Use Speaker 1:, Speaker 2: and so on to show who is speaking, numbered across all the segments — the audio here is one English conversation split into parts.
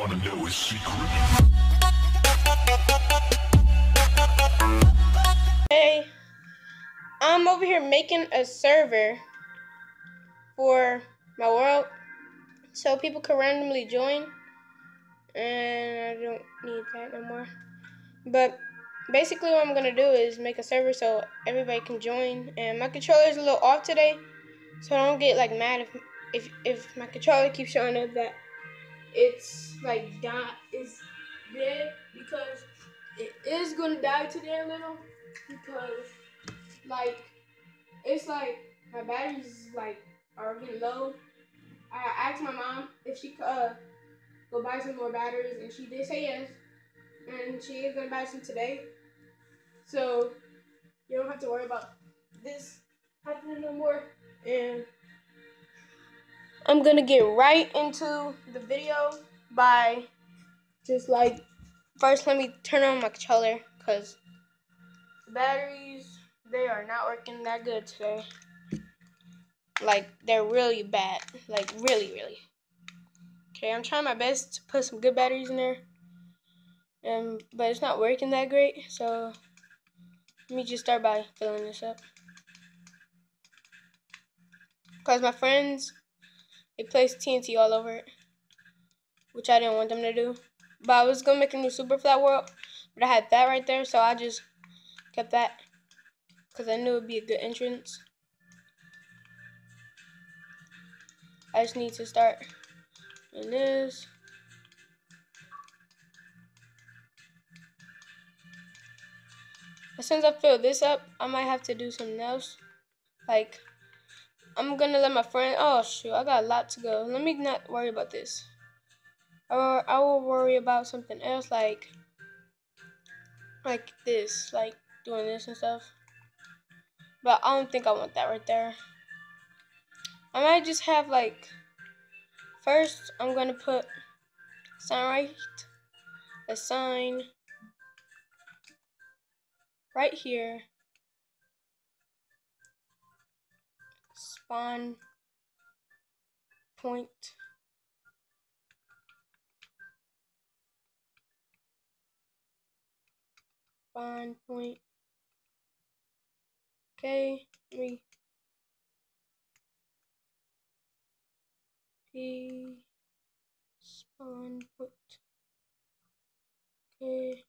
Speaker 1: wanna know his secret?
Speaker 2: Hey, I'm over here making a server for my world so people can randomly join, and I don't need that no more. But basically what I'm gonna do is make a server so everybody can join, and my controller is a little off today, so I don't get like mad if my controller keeps showing up that it's like it's dead, because it is gonna die today a little, because like it's like my batteries like are getting low. I asked my mom if she could go buy some more batteries, and she did say yes, and she is gonna buy some today, so you don't have to worry about this happening no more. And I'm gonna get right into the video by just like, first let me turn on my controller, because the batteries, they are not working that good today. Like, they're really bad, like really. Okay, I'm trying my best to put some good batteries in there, but it's not working that great, so let me just start by filling this up. Because my friends, they placed TNT all over it, which I didn't want them to do. But I was going to make a new super flat world, but I had that right there, so I just kept that, because I knew it would be a good entrance. I just need to start doing this. But since I filled this up, I might have to do something else. Like, I'm gonna let my friend, oh shoot, I got a lot to go. Let me not worry about this. I will worry about something else, like this, like doing this and stuff. But I don't think I want that right there. I might just have like, first I'm gonna put a sign right here. Spawn point. Spawn point. Okay, spawn point. Okay.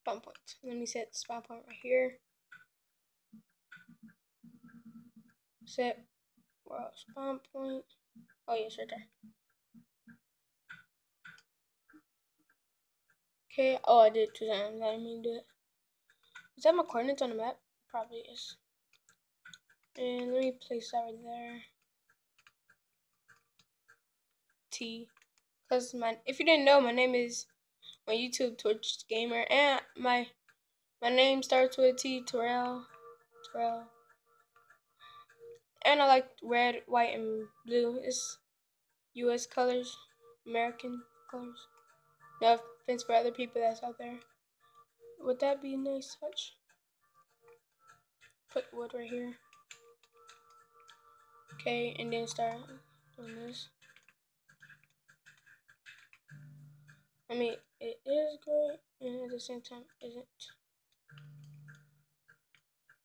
Speaker 2: Spawn point. Let me set the spawn point right here. Set world spawn point. Oh yes, right there. Okay. Oh, I did it 2 times. I didn't mean to do it. Is that my coordinates on the map? Probably is. And let me place that right there. T. Because if you didn't know, my name is on YouTube Twitch Gamer, and my name starts with a T, Terrell. And I like red, white, and blue. It's U.S. colors, American colors. No offense for other people that's out there. Would that be a nice touch? Put wood right here. Okay, and then start doing this. I mean, it is great, and at the same time, isn't.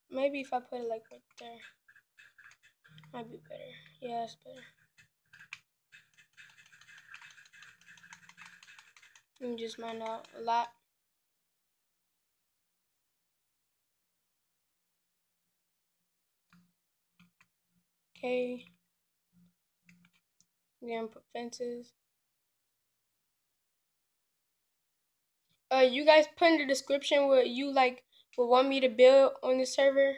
Speaker 2: Maybe if I put it like right there, might be better. Yeah, it's better. Let me just mine out a lot. Okay. Then put fences. You guys put in the description what you would want me to build on this server.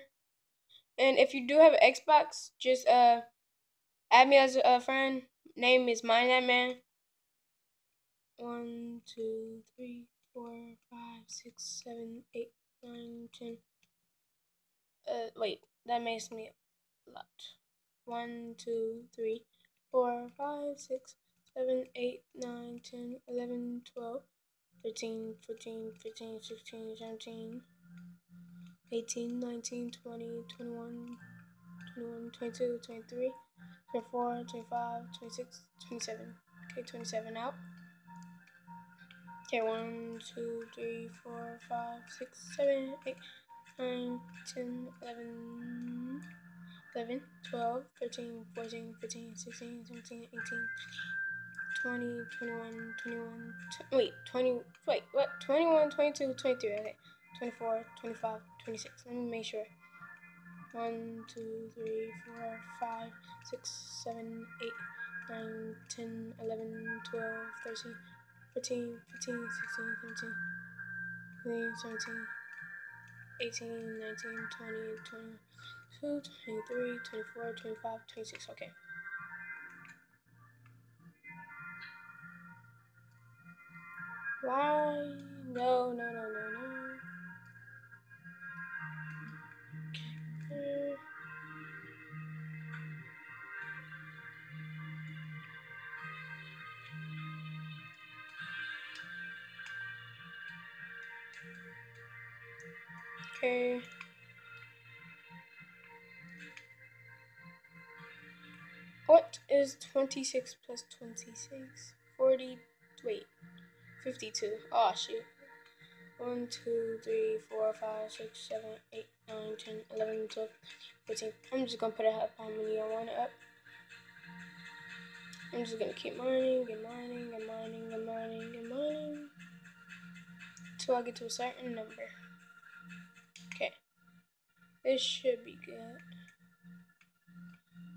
Speaker 2: And if you do have an Xbox, just add me as a friend. Name is MindThatMan. 1, 2, 3, 4, 5, 6, 7, 8, 9, 10. Wait, that makes me a lot. 1, 2, 3, 4, 5, 6, 7, 8, 9, 10, 11, 12, 13, 14, 15, 16, 17, 18, 19, 20, 21, 22, 23, 24, 25, 26, 27. Okay, 27 out. Okay, 1, 2, 3, 4, 5, 6, 7, 8, 9, 10, 11, 11, 12, 13, 14, 15, 16, 17, 18, 20, 21, 21, wait, 20, wait, what? 21, 22, 23, okay. 24, 25, 26. Let me make sure. 1, 2, 3, 4, 5, 6, 7, 8, 9, 10, 11, 12, 13, 14, 15, 16, 17, 17, 18, 19, 20, 22, 23, 24, 25, 26. Okay. Why? No, no, no, no, no. Okay. What is 26 plus 26? 40, wait, 52. Oh, shoot. 1, 2, 3, 4, 5, 6, 7, 8, 9, 10, 11, 12, 13. I'm just gonna put it up how many I want it up. I'm just gonna keep mining and mining and mining and mining and mining until I get to a certain number. Okay. This should be good.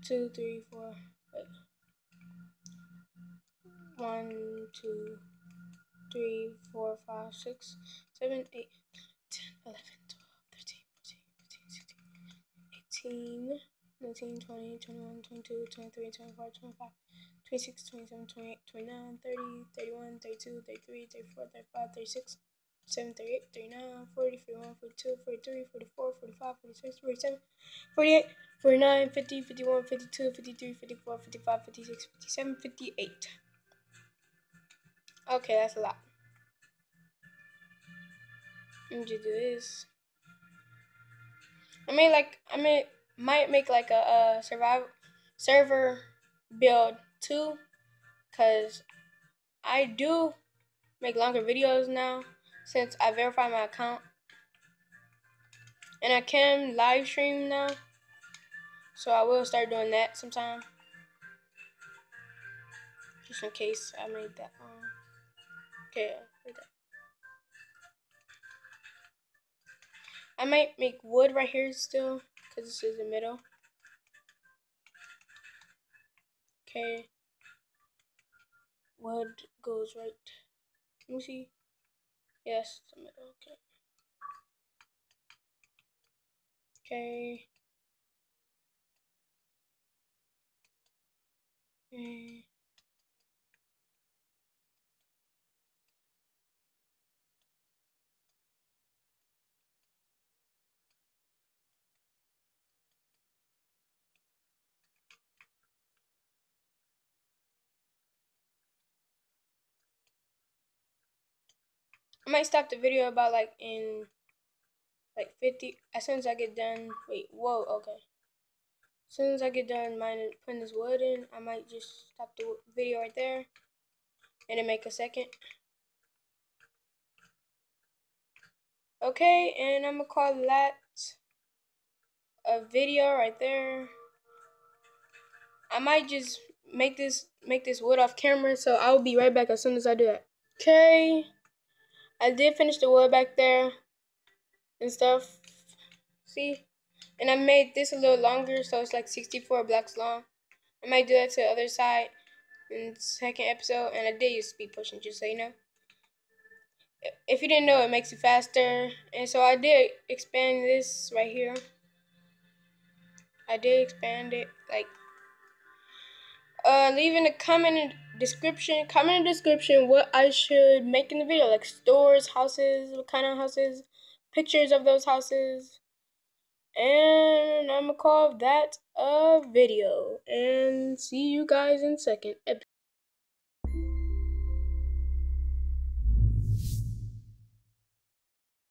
Speaker 2: 2, 3, 4, wait. 1, 2, 3, 4, 5, 6, 7, 8, 10, 11, 12, 13, 14, 15, 16, 17, 18, 19, 20, 21, 22, 23, 24, 25, 26, 27, 28, 29, 30, 31, 32, 33, 34, 35, 36, 37, 38, 39, 40, 41, 42, 43, 44, 45, 46, 47, 48, 49, 50, 51, 52, 53, 54, 55, 56, 57, 58. Okay, that's a lot. Let me just do this. Might make like a survival server build too, cause I do make longer videos now since I verified my account, and I can live stream now, so I will start doing that sometime, just in case I made that wrong. Okay, I might make wood right here still, cause this is the middle. Okay, wood goes right. Let me see. Yes, the middle. Okay. Okay. Okay. I might stop the video about like in like 50. As soon as I get done. Wait, whoa, okay. As soon as I get done putting this wood in, I might just stop the video right there and then make a second. Okay, and I'm gonna call that a video right there. I might just make this wood off camera, so I'll be right back as soon as I do that. Okay, I did finish the wood back there and stuff. See? And I made this a little longer, so it's like 64 blocks long. I might do that to the other side in the second episode, and I did use speed pushing, just so you know. If you didn't know, it makes it faster, and so I did expand this right here. I did expand it, like, leave in the comment description what I should make in the video, like stores, houses, what kind of houses, pictures of those houses, and I'm gonna call that a video, and see you guys in second episode.